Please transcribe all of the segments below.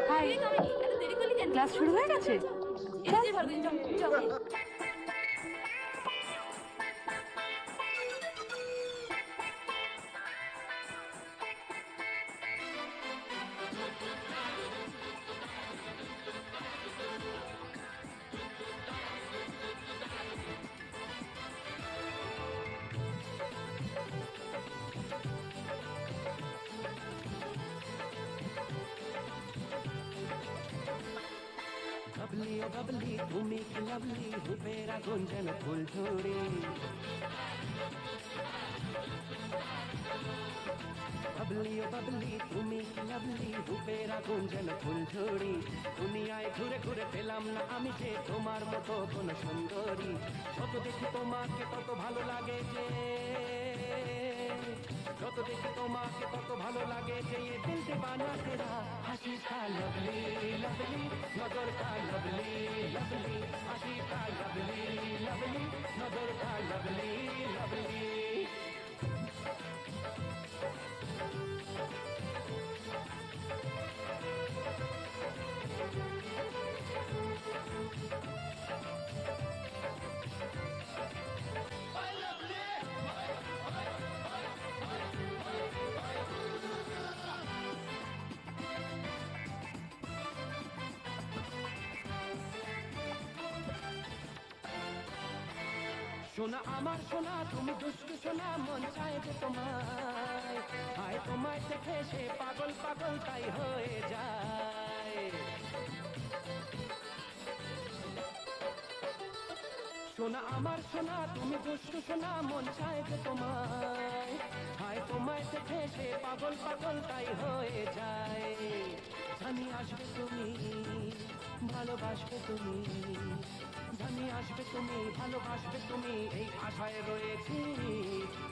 High, class শুরু হয়ে গেছে? बबली ओ बबली তুমি কি লাভলি রূপের আগুন যেন ফুলঝুরি बबली ओ बबली তুমি কি লাভলি রূপের আগুন যেন ফুলঝুরি দুনিয়ায় ঘুরে ঘুরে পেলাম না আমি যে তোমার মতো কোন সুন্দরী যত দেখি তোমাকে তত ভালো লাগে যে যত দেখি তোমাকে তত ভালো লাগে যে ये दिल दीवाना तेरा हंसी का लवली लवली नजर का लवली लवली हंसी का लवली लवली नजर का लवली लवली সোনা আমার সোনা তুমি দুষ্টু সোনা মন চায় যে তোমায় হায় তোমায় দেখে সে পাগল পাগল তাই হয়ে যায় সোনা আমার সোনা তুমি দুষ্টু সোনা মন চায় যে তোমায় হায় তোমায় দেখে সে পাগল পাগল তাই হয়ে যায় জানি আসবে তুমি ভালোবাসবে তুমি জানি আসবে তুমি ভালোবাসবে তুমি এই আশায় রয়েছি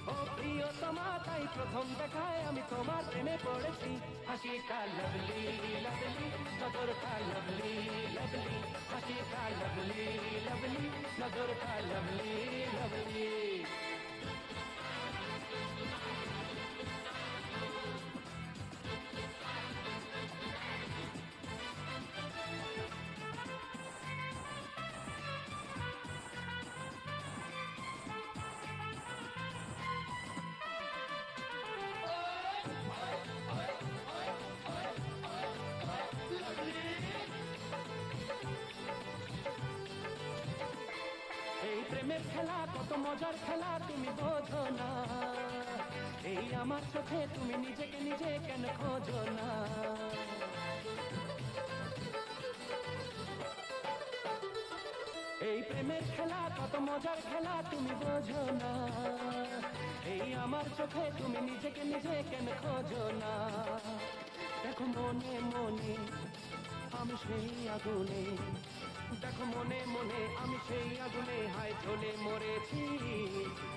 ও প্রিয়তমা তাই প্রথম দেখায় আমি তোমার প্রেমে পড়েছি হাসি কা লভলি লভলি নজর কা লভলি লভলি হাসি কা লভলি লভলি নজর কা লভলি লভলি এই প্রেমের খেলা কত মজার খেলা তুমি বোঝো না এই আমার চোখে তুমি নিজেকে নিজে কেন খোঁজো না এই প্রেমের খেলা কত মজার খেলা তুমি বোঝো না এই আমার চোখে তুমি নিজেকে নিজে কেন খোঁজো না দেখো মনে মনে আমি সেই আগুনে দেখো মনে মনে আমি সেই আগুনে হায় জ্বলে মরেছি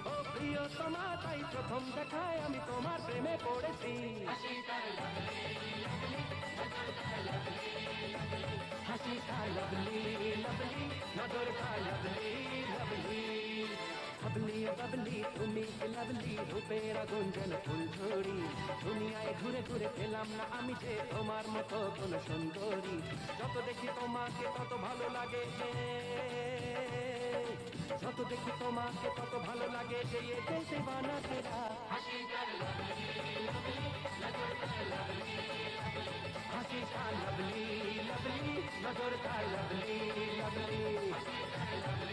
ও প্রিয়তমা তাই প্রথম দেখায় আমি তোমার প্রেমে পড়েছি হাসি কা লভলি লভলি নজর কা লভলি লভলি ববলি ববলি তুমি কি লভলি রূপের আগুন যেন ফুলঝুরি দুনিয়ায় ঘুরে ঘুরে পেলাম না আমি যে তোমার মতো কোন সুন্দরী যত দেখি তোমাকে তত ভালো লাগে যত দেখি তোমাকে তত ভালো লাগে যে ये दिल दीवाना तेरा हंसी का लवली लवली नजर का लवली हंसी का लवली लवली नजर का लवली लवली